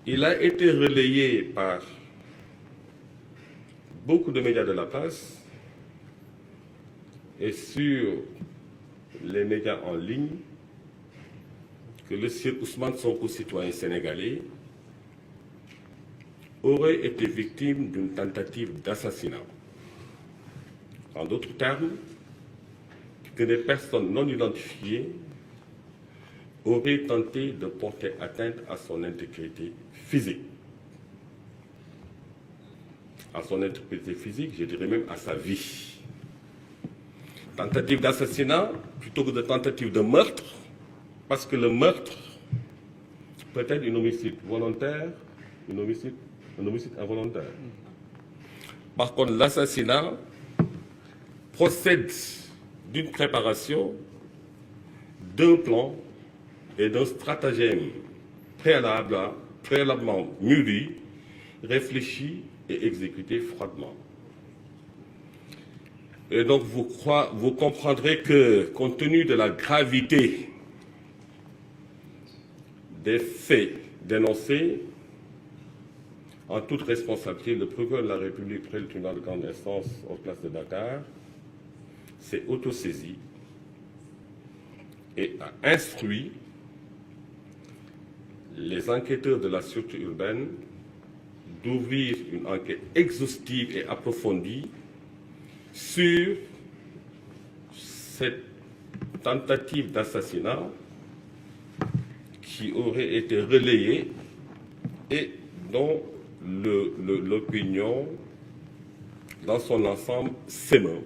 Il a été relayé par beaucoup de médias de la place et sur les médias en ligne que le sieur Ousmane Sonko, citoyen sénégalais, aurait été victime d'une tentative d'assassinat. En d'autres termes, que des personnes non identifiées auraient tenté de porter atteinte à son intégrité physique. À son intégrité physique, je dirais même à sa vie. Tentative d'assassinat plutôt que de tentative de meurtre, parce que le meurtre peut être un homicide volontaire, un homicide involontaire. Par contre, l'assassinat procède d'une préparation, d'un plan et d'un stratagème préalablement mûri, réfléchi et exécuté froidement. Et donc vous comprendrez que, compte tenu de la gravité des faits dénoncés, en toute responsabilité, le procureur de la République près le tribunal de grande instance aux places de Dakar s'est autosaisi et a instruit les enquêteurs de la sûreté urbaine d'ouvrir une enquête exhaustive et approfondie sur cette tentative d'assassinat qui aurait été relayée et dont l'opinion dans son ensemble s'émeut,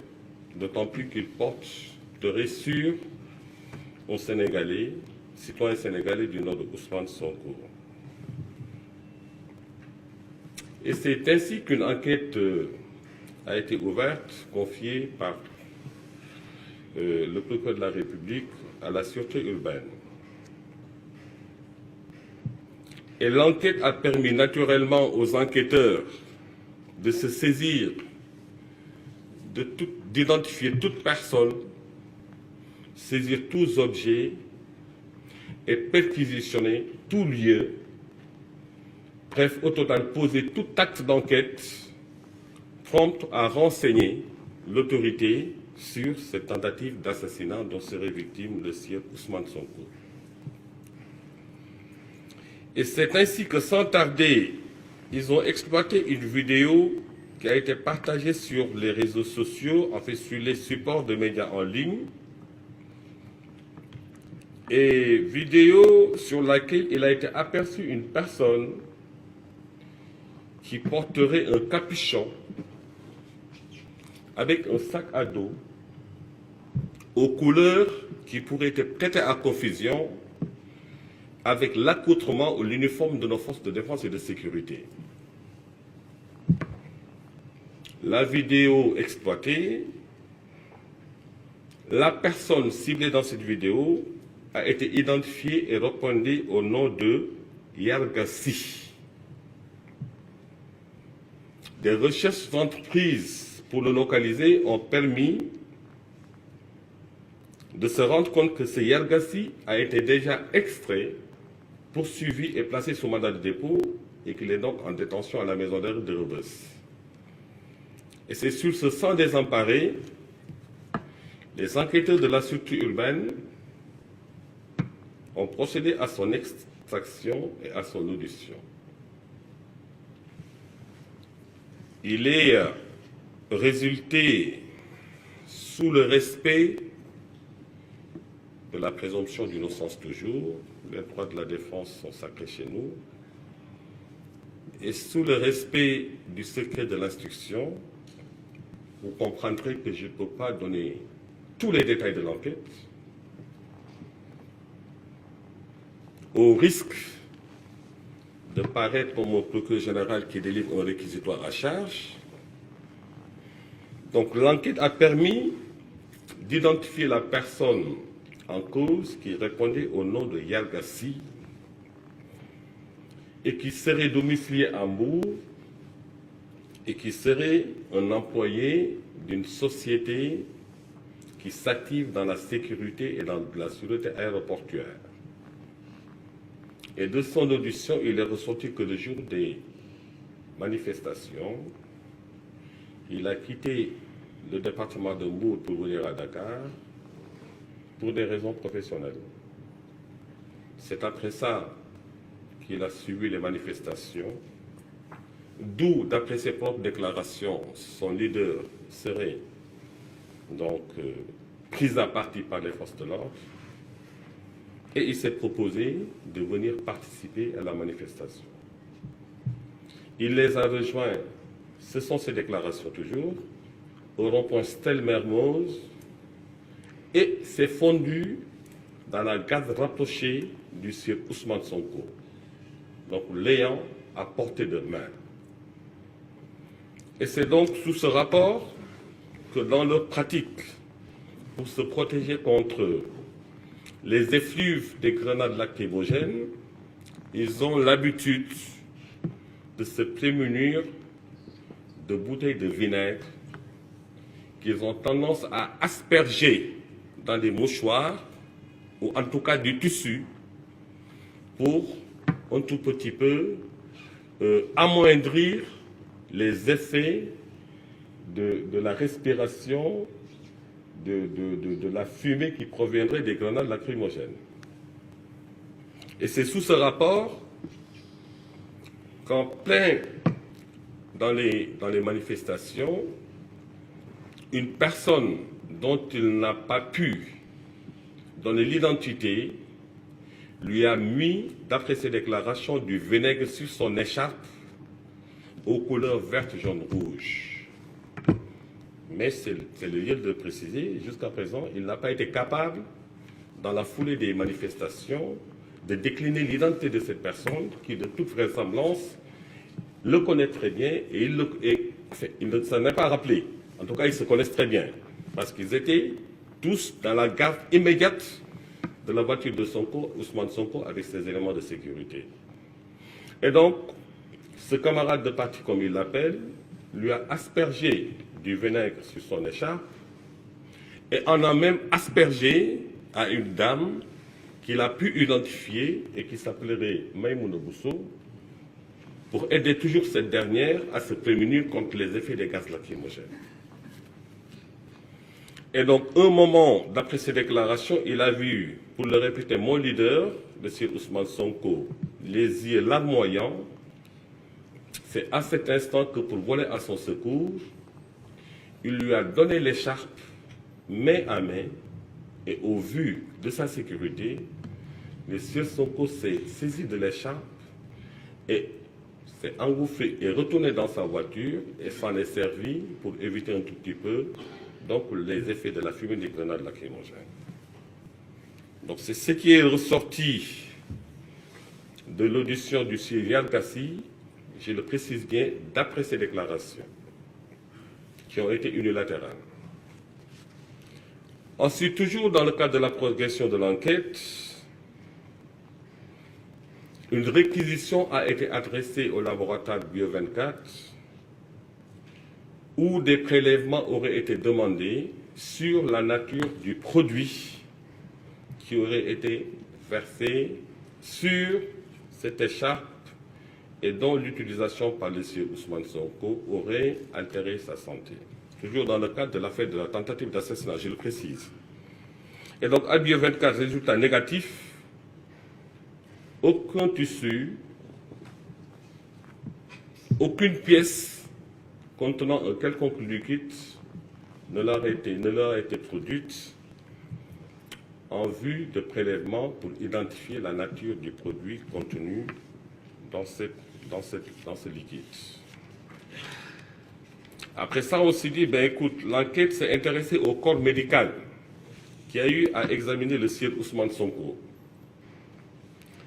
d'autant plus qu'il porterait sur aux Sénégalais, citoyens sénégalais du nom de Ousmane Sonko. Et c'est ainsi qu'une enquête a été ouverte, confiée par le procureur de la République à la sûreté urbaine. Et l'enquête a permis naturellement aux enquêteurs de se saisir, d'identifier toute personne, saisir tous objets et perquisitionner tout lieu. Bref, au total, poser tout acte d'enquête prompt à renseigner l'autorité sur cette tentative d'assassinat dont serait victime le sieur Ousmane Sonko. Et c'est ainsi que, sans tarder, ils ont exploité une vidéo qui a été partagée sur les réseaux sociaux, en fait sur les supports de médias en ligne, et vidéo sur laquelle il a été aperçu une personne qui porterait un capuchon avec un sac à dos aux couleurs qui pourraient être prêtées à confusion avec l'accoutrement ou l'uniforme de nos forces de défense et de sécurité. La vidéo exploitée, la personne ciblée dans cette vidéo a été identifiée et répondue au nom de Yargassi. Des recherches entreprises pour le localiser ont permis de se rendre compte que ce Yargassi a été déjà extrait, poursuivi et placé sous mandat de dépôt et qu'il est donc en détention à la maison d'arrêt de Rebeuss. Et c'est sur ce sang désemparé, les enquêteurs de la sûreté urbaine ont procédé à son extraction et à son audition. Il est résulté, sous le respect de la présomption d'innocence toujours, les droits de la défense sont sacrés chez nous, et sous le respect du secret de l'instruction, vous comprendrez que je ne peux pas donner tous les détails de l'enquête, au risque de paraître comme un procureur général qui délivre un réquisitoire à charge. Donc l'enquête a permis d'identifier la personne en cause qui répondait au nom de Yargassi et qui serait domicilié à Mbour et qui serait un employé d'une société qui s'active dans la sécurité et dans la sûreté aéroportuaire. Et de son audition, il est ressorti que le jour des manifestations, il a quitté le département de Mbour pour venir à Dakar pour des raisons professionnelles. C'est après ça qu'il a suivi les manifestations, d'où, d'après ses propres déclarations, son leader serait donc pris à partie par les forces de l'ordre, et il s'est proposé de venir participer à la manifestation. Il les a rejoints, ce sont ses déclarations toujours, au rond-point Stel-Mermoz, et s'est fondu dans la garde rapprochée du sieur Ousmane Sonko, donc l'ayant à portée de main. Et c'est donc sous ce rapport que dans leur pratique, pour se protéger contre les effluves des grenades lacrymogènes, ils ont l'habitude de se prémunir de bouteilles de vinaigre qu'ils ont tendance à asperger dans des mouchoirs ou en tout cas du tissu pour un tout petit peu amoindrir les effets de la respiration de la fumée qui proviendrait des grenades lacrymogènes. Et c'est sous ce rapport qu'en plein dans les manifestations, une personne dont il n'a pas pu donner l'identité lui a mis, d'après ses déclarations, du vinaigre sur son écharpe aux couleurs verte, jaune, rouge. Mais c'est le lieu de le préciser, jusqu'à présent, il n'a pas été capable, dans la foulée des manifestations, de décliner l'identité de cette personne qui, de toute vraisemblance, le connaît très bien et il ne s'en est pas rappelé. En tout cas, ils se connaissent très bien, parce qu'ils étaient tous dans la garde immédiate de la voiture de Sonko, Ousmane Sonko, avec ses éléments de sécurité. Et donc, ce camarade de parti, comme il l'appelle, lui a aspergé du vinaigre sur son écharpe et en a même aspergé à une dame qu'il a pu identifier et qui s'appellerait Maïmouna Bousso, pour aider toujours cette dernière à se prémunir contre les effets des gaz lacrymogènes. Et donc, un moment, d'après ses déclarations, il a vu, pour le répéter, mon leader, M. Ousmane Sonko, les yeux larmoyants. C'est à cet instant que, pour voler à son secours, il lui a donné l'écharpe main à main, et au vu de sa sécurité, M. Sonko s'est saisi de l'écharpe et s'est engouffré et retourné dans sa voiture et s'en est servi pour éviter un tout petit peu donc les effets de la fumée des grenades lacrymogènes. Donc c'est ce qui est ressorti de l'audition du sieur Yann Kassi, je le précise bien, d'après ses déclarations, qui ont été unilatérales. Ensuite, toujours dans le cadre de la progression de l'enquête, une réquisition a été adressée au laboratoire Bio24 où des prélèvements auraient été demandés sur la nature du produit qui aurait été versé sur cette écharpe et dont l'utilisation par le sieur Ousmane Sonko aurait altéré sa santé. Toujours dans le cadre de l'affaire de la tentative d'assassinat, je le précise. Et donc, à Bio24, résultat négatif, aucun tissu, aucune pièce contenant un quelconque liquide ne leur a été produite en vue de prélèvement pour identifier la nature du produit contenu dans ce liquide. Après ça, on s'est dit, ben écoute, l'enquête s'est intéressée au corps médical qui a eu à examiner le sieur Ousmane Sonko.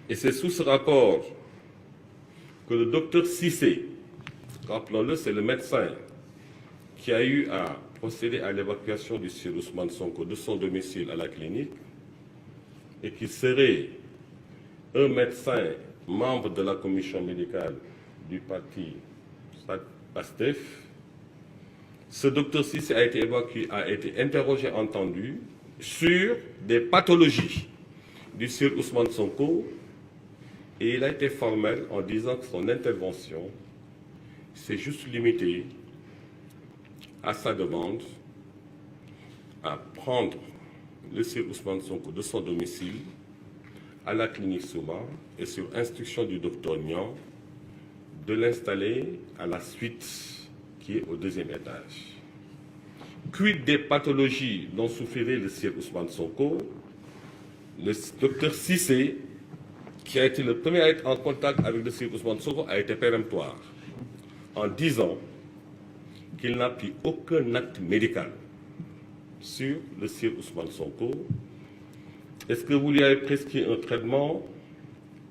Et c'est sous ce rapport que le docteur Cissé, rappelons-le, c'est le médecin qui a eu à procéder à l'évacuation du sieur Ousmane Sonko de son domicile à la clinique et qui serait un médecin membre de la commission médicale du parti PASTEF. Ce docteur Cissé a été évacué, a été interrogé, entendu sur des pathologies du sieur Ousmane Sonko Et il a été formel en disant que son intervention s'est juste limitée à sa demande à prendre le Sir Ousmane Sonko de son domicile à la clinique Souma et sur instruction du docteur Niang de l'installer à la suite qui est au deuxième étage. Quid des pathologies dont souffrirait le Sir Ousmane Sonko? Le docteur Cissé, qui a été le premier à être en contact avec le Sir Ousmane Sonko, a été péremptoire en disant qu'il n'a pris aucun acte médical sur le Sir Ousmane Sonko. Est-ce que vous lui avez prescrit un traitement?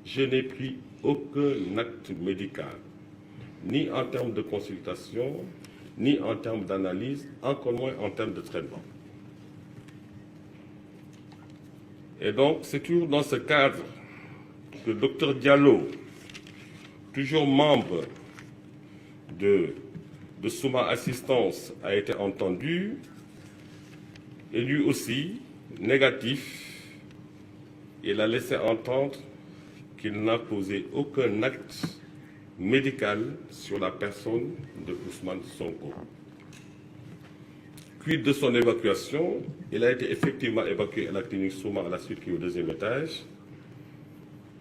Je n'ai pris aucun acte médical, ni en termes de consultation, ni en termes d'analyse, encore moins en termes de traitement. Et donc, c'est toujours dans ce cadre que le docteur Diallo, toujours membre de Souma Assistance, a été entendu, et lui aussi, négatif. Il a laissé entendre qu'il n'a posé aucun acte médical sur la personne de Ousmane Sonko. Quid de son évacuation? Il a été effectivement évacué à la clinique Souma à la suite qui est au deuxième étage,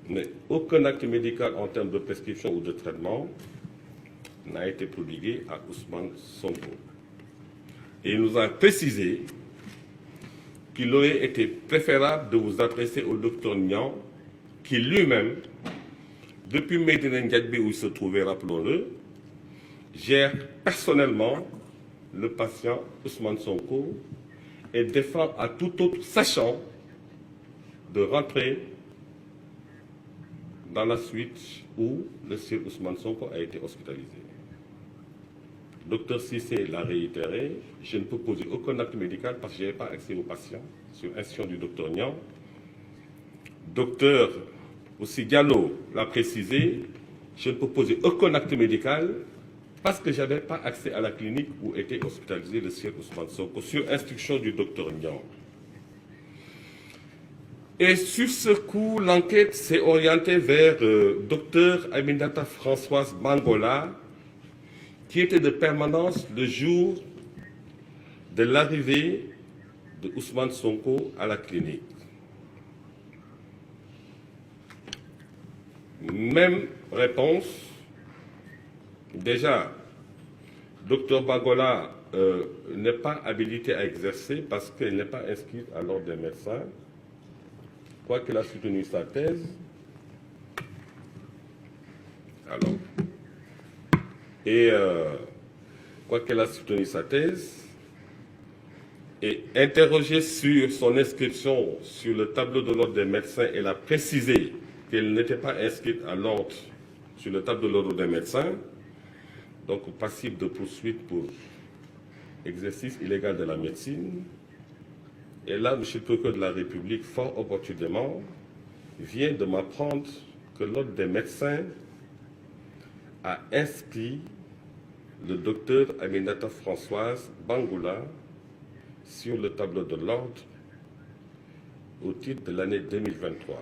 mais aucun acte médical en termes de prescription ou de traitement n'a été prodigué à Ousmane Sonko. Et il nous a précisé qu'il aurait été préférable de vous adresser au docteur Niang, qui lui-même, depuis Médina Ndiadbé où il se trouvait, rappelons-le, gère personnellement le patient Ousmane Sonko et défend à tout autre sachant de rentrer dans la suite où le Sir Ousmane Sonko a été hospitalisé. Docteur Cissé l'a réitéré, je ne peux poser aucun acte médical parce que je n'avais pas accès aux patients sur instruction du docteur Niang. Docteur aussi Diallo l'a précisé, je ne peux poser aucun acte médical parce que je n'avais pas accès à la clinique où était hospitalisé le Sir Ousmane Sonko sur instruction du docteur Niang. Et sur ce coup, l'enquête s'est orientée vers docteur Aminata Françoise Bangola, qui était de permanence le jour de l'arrivée de Ousmane Sonko à la clinique. Même réponse. Déjà, docteur Bangola n'est pas habilité à exercer parce qu'elle n'est pas inscrite à l'ordre des médecins, quoiqu'elle a soutenu sa thèse. Alors, et quoiqu'elle a soutenu sa thèse, et interrogée sur son inscription sur le tableau de l'ordre des médecins, elle a précisé qu'elle n'était pas inscrite à l'ordre sur le tableau de l'ordre des médecins, donc passible de poursuite pour exercice illégal de la médecine. Et là, M. le procureur de la République, fort opportunément, vient de m'apprendre que l'ordre des médecins a inscrit le docteur Aminata Françoise Bangola sur le tableau de l'ordre au titre de l'année 2023.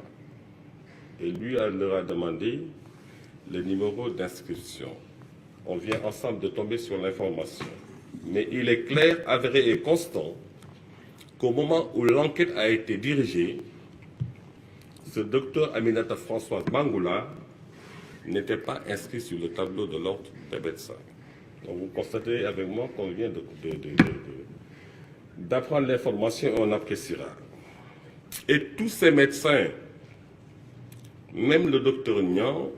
Et lui leur a demandé le numéro d'inscription. On vient ensemble de tomber sur l'information. Mais il est clair, avéré et constant qu'au moment où l'enquête a été dirigée, ce docteur Aminata Françoise Bangola n'était pas inscrit sur le tableau de l'ordre des médecins. Donc vous constatez avec moi qu'on vient d'apprendre l'information et on appréciera. Et tous ces médecins, même le docteur Niang,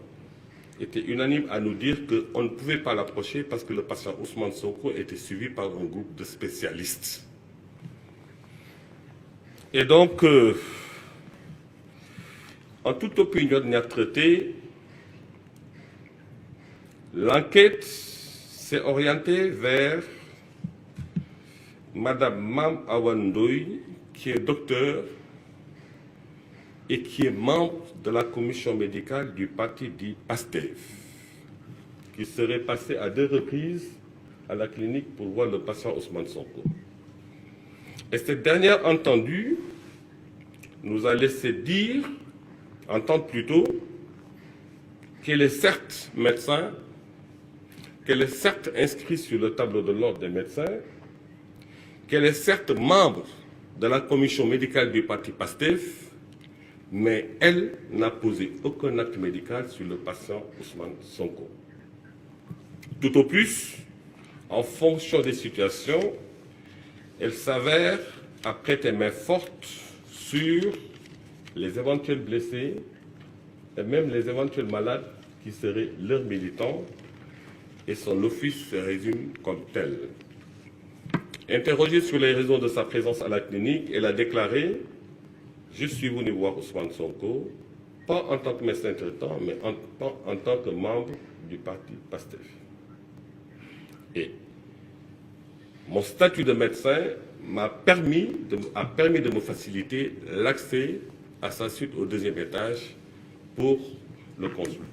était unanime à nous dire qu'on ne pouvait pas l'approcher parce que le patient Ousmane Sonko était suivi par un groupe de spécialistes. Et donc, en toute opinion de notre traité, l'enquête s'est orientée vers Madame Mam Awandoy, qui est docteur et qui est membre de la commission médicale du parti dit PASTEF, qui serait passée à 2 reprises à la clinique pour voir le patient Ousmane Sonko. Et cette dernière entendue nous a laissé entendre plutôt, qu'elle est certes médecin, qu'elle est certes inscrite sur le tableau de l'ordre des médecins, qu'elle est certes membre de la commission médicale du parti PASTEF, mais elle n'a posé aucun acte médical sur le patient Ousmane Sonko. Tout au plus, en fonction des situations, elle s'avère à prêter main forte sur les éventuels blessés et même les éventuels malades qui seraient leurs militants, et son office se résume comme tel. Interrogée sur les raisons de sa présence à la clinique, elle a déclaré « Je suis venu voir Ousmane Sonko, pas en tant que médecin traitant, mais en tant que membre du parti PASTEF. Et mon statut de médecin m'a permis de me faciliter l'accès à sa suite au deuxième étage pour le consulter. »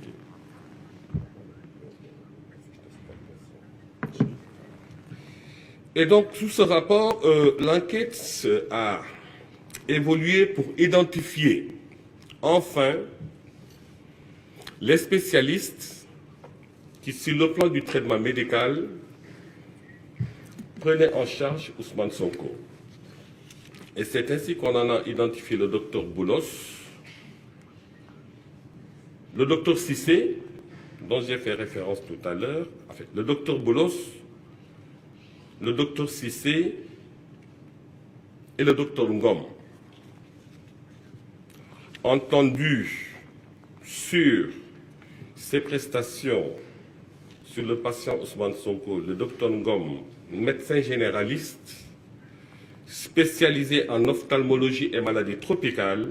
Et donc, sous ce rapport, l'enquête a évolué pour identifier enfin les spécialistes qui, sur le plan du traitement médical, prenaient en charge Ousmane Sonko. Et c'est ainsi qu'on en a identifié le docteur Boulos, le docteur Cissé, dont j'ai fait référence tout à l'heure, en fait, le docteur Boulos, le docteur Cissé et le docteur Ngom. Entendu sur ses prestations sur le patient Ousmane Sonko, le docteur Ngom, médecin généraliste, spécialisé en ophtalmologie et maladies tropicales,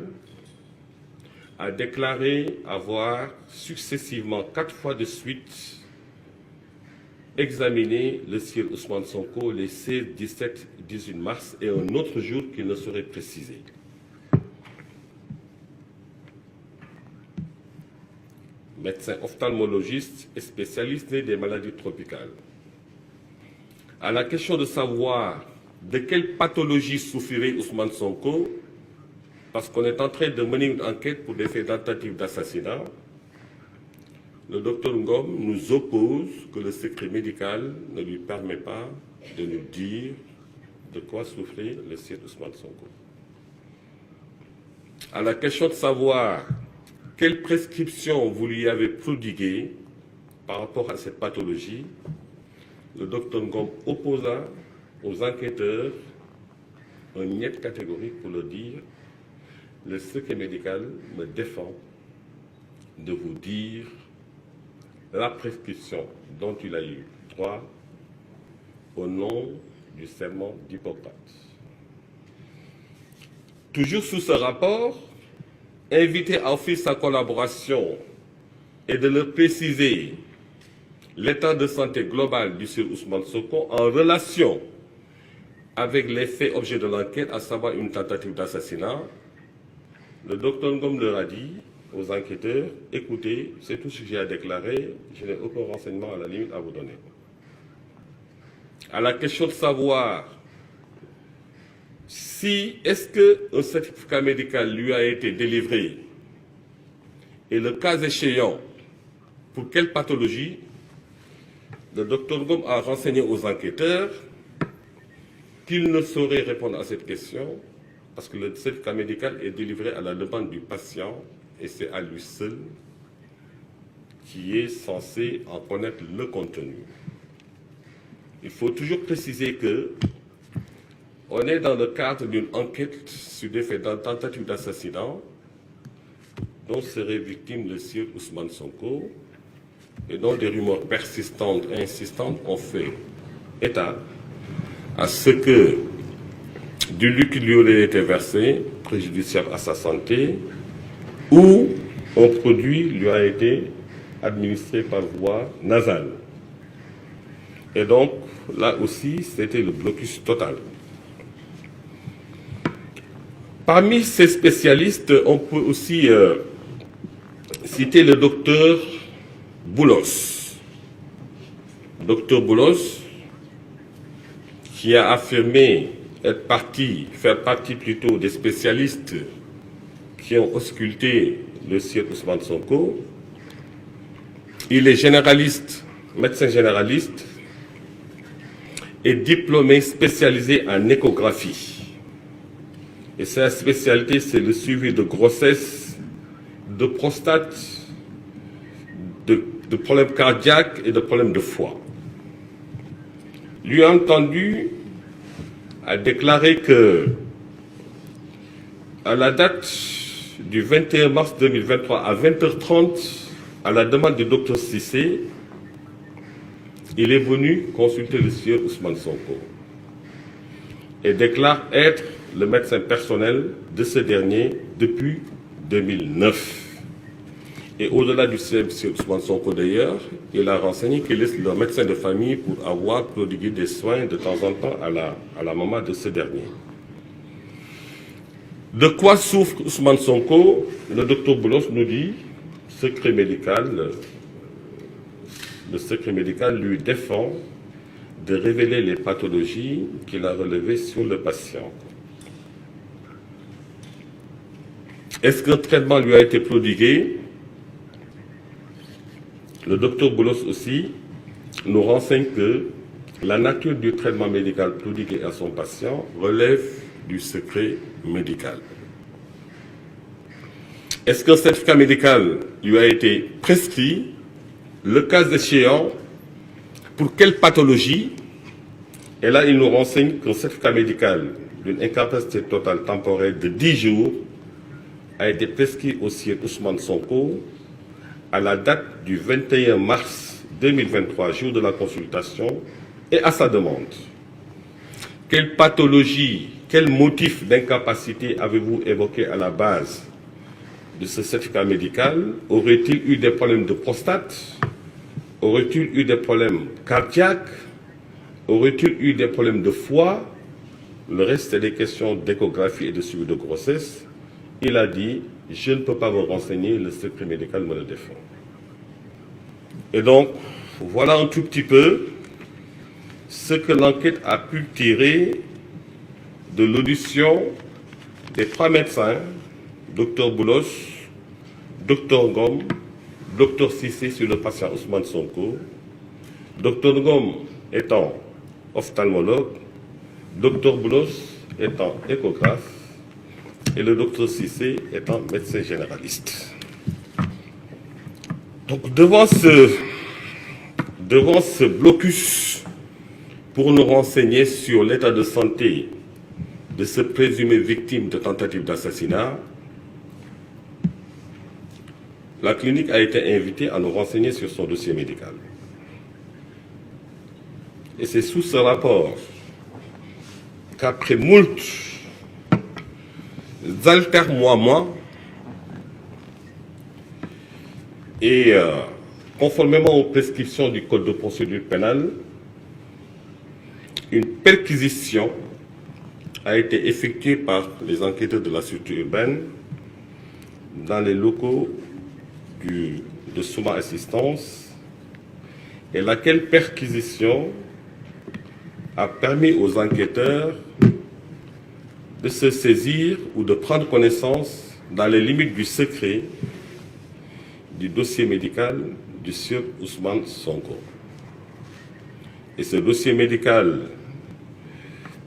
a déclaré avoir successivement 4 fois de suite examiné le sieur Ousmane Sonko les 16, 17, 18 mars et un autre jour qui ne serait précisé. Médecin ophtalmologiste et spécialiste des maladies tropicales. À la question de savoir de quelle pathologie souffrirait Ousmane Sonko, parce qu'on est en train de mener une enquête pour des faits tentatives d'assassinat, le docteur Ngom nous oppose que le secret médical ne lui permet pas de nous dire de quoi souffrait le sieur Ousmane Sonko. À la question de savoir quelle prescription vous lui avez prodiguée par rapport à cette pathologie, le docteur Ngom opposa aux enquêteurs un niet catégorique pour le dire. Le secret médical me défend de vous dire la prescription dont il a eu droit au nom du serment d'Hippocrate. Toujours sous ce rapport, invité à offrir sa collaboration et de le préciser l'état de santé global du sieur Ousmane Sonko en relation avec les faits objets de l'enquête, à savoir une tentative d'assassinat, le docteur Ngom leur a dit aux enquêteurs, écoutez, c'est tout ce que j'ai à déclarer, je n'ai aucun renseignement à la limite à vous donner. À la question de savoir si est-ce qu'un certificat médical lui a été délivré et le cas échéant, pour quelle pathologie, le docteur Ngom a renseigné aux enquêteurs qu'il ne saurait répondre à cette question parce que le certificat médical est délivré à la demande du patient et c'est à lui seul qui est censé en connaître le contenu. Il faut toujours préciser que on est dans le cadre d'une enquête sur des faits de tentative d'assassinat dont serait victime le sieur Ousmane Sonko et dont des rumeurs persistantes et insistantes ont fait état à ce que du liquide lui aurait été versé, préjudiciable à sa santé, ou un produit lui a été administré par voie nasale. Et donc, là aussi, c'était le blocus total. Parmi ces spécialistes, on peut aussi citer le docteur Boulos. Docteur Boulos, qui a affirmé faire partie plutôt des spécialistes qui ont ausculté le sieur Ousmane Sonko, Il est généraliste, médecin généraliste et diplômé spécialisé en échographie. Et sa spécialité, c'est le suivi de grossesse, de prostate, de problèmes cardiaques et de problèmes de foie. Lui entendu a déclaré que à la date du 21 mars 2023 à 20h30, à la demande du docteur Cissé, il est venu consulter le sieur Ousmane Sonko et déclare être le médecin personnel de ce dernier depuis 2009. Et au-delà du sieur Ousmane Sonko d'ailleurs, il a renseigné qu'il est le médecin de famille pour avoir prodigué des soins de temps en temps à la maman de ce dernier. De quoi souffre Ousmane Sonko? Le docteur Boulos nous dit, le secret médical lui défend de révéler les pathologies qu'il a relevées sur le patient. Est-ce qu'un traitement lui a été prodigué? Le docteur Boulos aussi nous renseigne que la nature du traitement médical prodigué à son patient relève du secret médical. Est-ce qu'un certificat médical lui a été prescrit? Le cas échéant, pour quelle pathologie? Et là, il nous renseigne qu'un certificat médical d'une incapacité totale temporaire de 10 jours a été prescrit au sieur Ousmane Sonko à la date du 21 mars 2023, jour de la consultation, et à sa demande. Quelle pathologie, quel motif d'incapacité avez-vous évoqué à la base de ce certificat médical? Aurait-il eu des problèmes de prostate? Aurait-il eu des problèmes cardiaques? Aurait-il eu des problèmes de foie? Le reste, c'est des questions d'échographie et de suivi de grossesse. Il a dit, je ne peux pas vous renseigner, le secret médical me le défend. Et donc, voilà un tout petit peu ce que l'enquête a pu tirer de l'audition des 3 médecins, Dr Boulos, Dr Ngom, Dr Cissé sur le patient Ousmane Sonko, Dr Ngom étant ophtalmologue, Dr Boulos étant échographe et le Dr Cissé étant médecin généraliste. Donc devant ce blocus pour nous renseigner sur l'état de santé de ce présumé victime de tentative d'assassinat, la clinique a été invitée à nous renseigner sur son dossier médical. Et c'est sous ce rapport qu'après moult altermoiements et conformément aux prescriptions du Code de procédure pénale, une perquisition a été effectuée par les enquêteurs de la sûreté urbaine dans les locaux de Souma Assistance, et laquelle perquisition a permis aux enquêteurs de se saisir ou de prendre connaissance, dans les limites du secret, du dossier médical du sieur Ousmane Sonko. Et ce dossier médical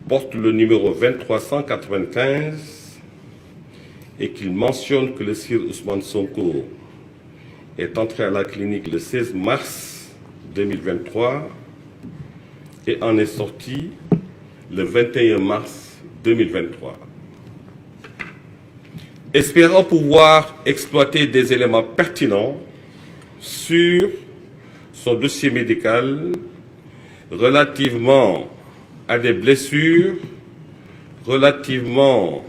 porte le numéro 2395 et qu'il mentionne que le sieur Ousmane Sonko est entré à la clinique le 16 mars 2023 et en est sorti le 21 mars 2023. Espérant pouvoir exploiter des éléments pertinents sur son dossier médical relativement à des blessures, relativement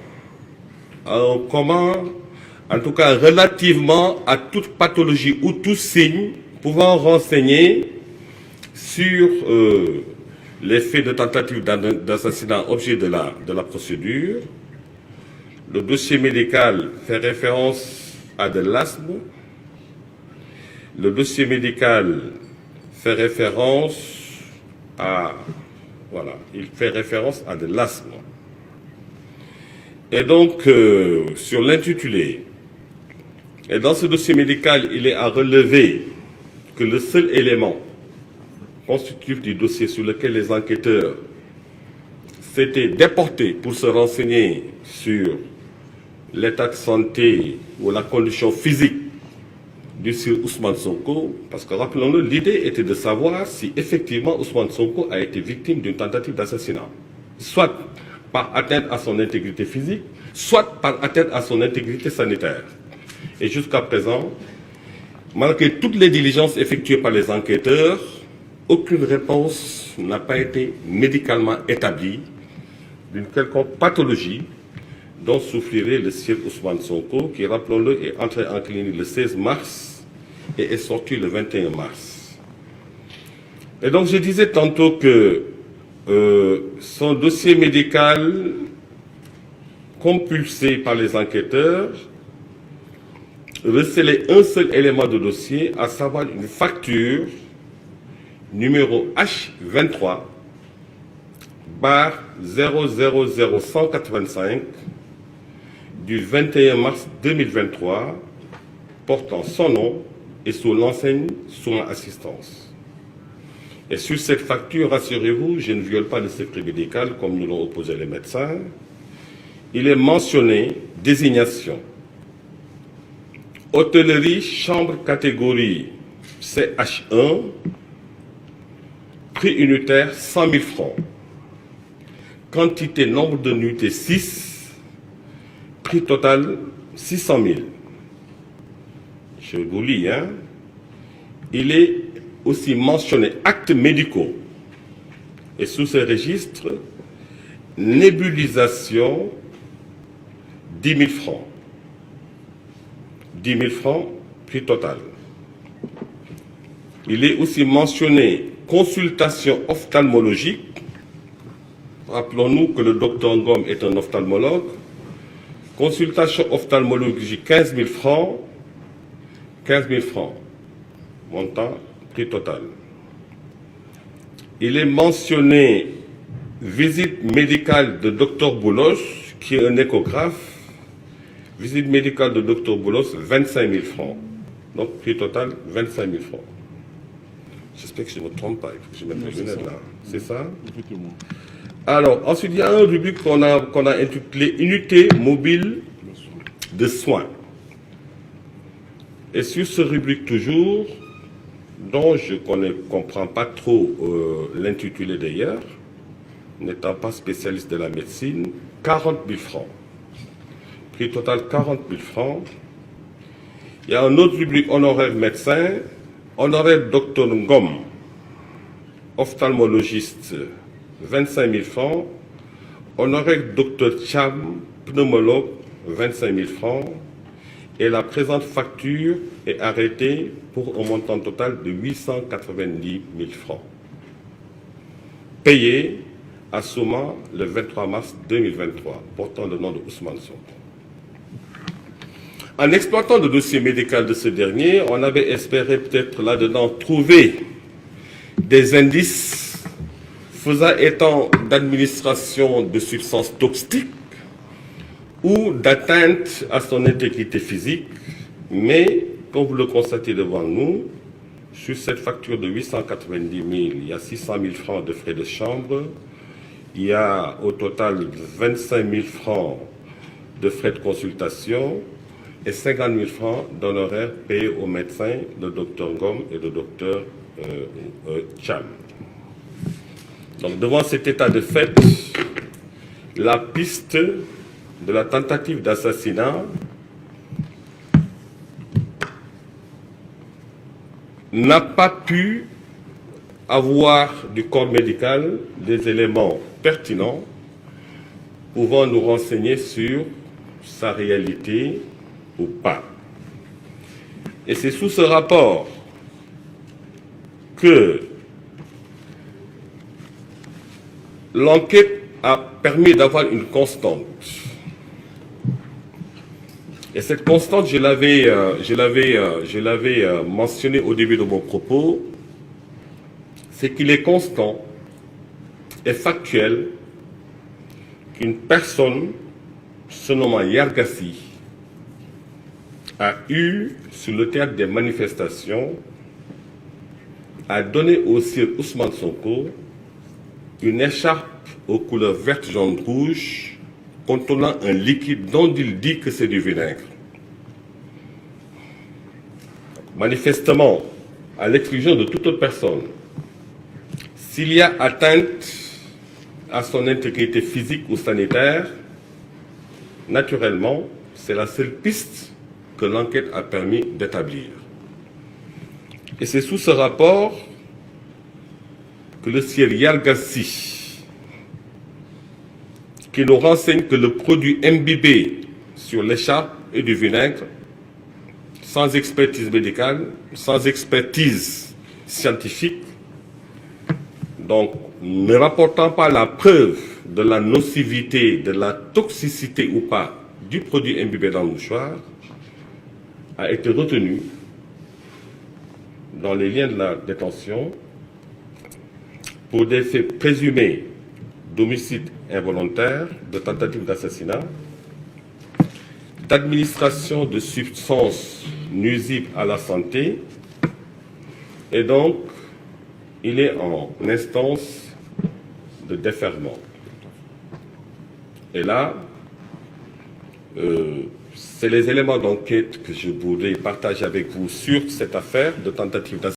à un coma, en tout cas relativement à toute pathologie ou tout signe pouvant renseigner sur les faits de tentative d'assassinat objet de la procédure. Le dossier médical fait référence à de l'asthme. Le dossier médical fait référence à... Voilà, il fait référence à de l'asthme. Et donc, sur l'intitulé, et dans ce dossier médical, il est à relever que le seul élément constitutif du dossier sur lequel les enquêteurs s'étaient déportés pour se renseigner sur l'état de santé ou la condition physique du Sir Ousmane Sonko, parce que rappelons-le, l'idée était de savoir si effectivement Ousmane Sonko a été victime d'une tentative d'assassinat, soit par atteinte à son intégrité physique, soit par atteinte à son intégrité sanitaire. Et jusqu'à présent, malgré toutes les diligences effectuées par les enquêteurs, aucune réponse n'a pas été médicalement établie d'une quelconque pathologie dont souffrirait le Sir Ousmane Sonko, qui, rappelons-le, est entré en clinique le 16 mars et est sorti le 21 mars. Et donc je disais tantôt que son dossier médical compulsé par les enquêteurs recelait un seul élément de dossier, à savoir une facture numéro H23 /000185 du 21 mars 2023 portant son nom et sous l'enseigne Soins Assistance. Et sur cette facture, rassurez-vous, je ne viole pas le secret médical comme nous l'ont opposé les médecins. Il est mentionné désignation hôtellerie chambre catégorie CH1, prix unitaire 100 000 francs, quantité nombre de nuitées 6, prix total 600 000. Je vous lis, hein. Il est aussi mentionné actes médicaux et sous ce registre, nébulisation 10 000 francs. 10 000 francs, prix total. Il est aussi mentionné consultation ophtalmologique. Rappelons-nous que le docteur Ngom est un ophtalmologue. Consultation ophtalmologique 15 000 francs. 15 000 francs. Montant, prix total. Il est mentionné visite médicale de Dr Boulos, qui est un échographe. Visite médicale de Dr Boulos, 25 000 francs. Donc, prix total, 25 000 francs. J'espère que je ne me trompe pas. Il faut que je mette mes lunettes là. C'est ça? Effectivement. Alors, ensuite, il y a un rubrique qu'on a intitulé Unité mobile de soins. Et sur ce rubrique toujours, dont je ne comprends pas trop l'intitulé d'ailleurs, n'étant pas spécialiste de la médecine, 40 000 francs. Prix total 40 000 francs. Il y a un autre rubrique honoraire médecin, honoraire docteur Ngom, ophtalmologiste, 25 000 francs. Honoraire docteur Cham, pneumologue, 25 000 francs. Et la présente facture est arrêtée pour un montant total de 890 000 francs. Payé à Souma le 23 mars 2023, portant le nom de Ousmane Sonko. En exploitant le dossier médical de ce dernier, on avait espéré peut-être là-dedans trouver des indices faisant état d'administration de substances toxiques ou d'atteinte à son intégrité physique. Mais, comme vous le constatez devant nous, sur cette facture de 890 000, il y a 600 000 francs de frais de chambre, il y a au total 25 000 francs de frais de consultation, et 50 000 francs d'honoraires payés aux médecins, le docteur Ngom et le docteur Cham. Donc, devant cet état de fait, la piste de la tentative d'assassinat n'a pas pu avoir du corps médical des éléments pertinents pouvant nous renseigner sur sa réalité ou pas. Et c'est sous ce rapport que l'enquête a permis d'avoir une constante. Et cette constante, je l'avais mentionné au début de mon propos, c'est qu'il est constant et factuel qu'une personne se nommant Yargassi a eu, sur le théâtre des manifestations, a donné au sieur Ousmane Sonko une écharpe aux couleurs verte, jaune, rouge contenant un liquide dont il dit que c'est du vinaigre. Manifestement, à l'exclusion de toute autre personne, s'il y a atteinte à son intégrité physique ou sanitaire, naturellement, c'est la seule piste que l'enquête a permis d'établir. Et c'est sous ce rapport que le sieur Yalgassi, qui nous renseigne que le produit imbibé sur l'écharpe est du vinaigre, sans expertise médicale, sans expertise scientifique, donc ne rapportant pas la preuve de la nocivité, de la toxicité ou pas du produit imbibé dans le mouchoir, a été retenu dans les liens de la détention pour des faits présumés d'homicide involontaire, de tentative d'assassinat, d'administration de substances nuisibles à la santé, et donc il est en instance de déferment. Et là, c'est les éléments d'enquête que je voudrais partager avec vous sur cette affaire de tentative d'assassinat.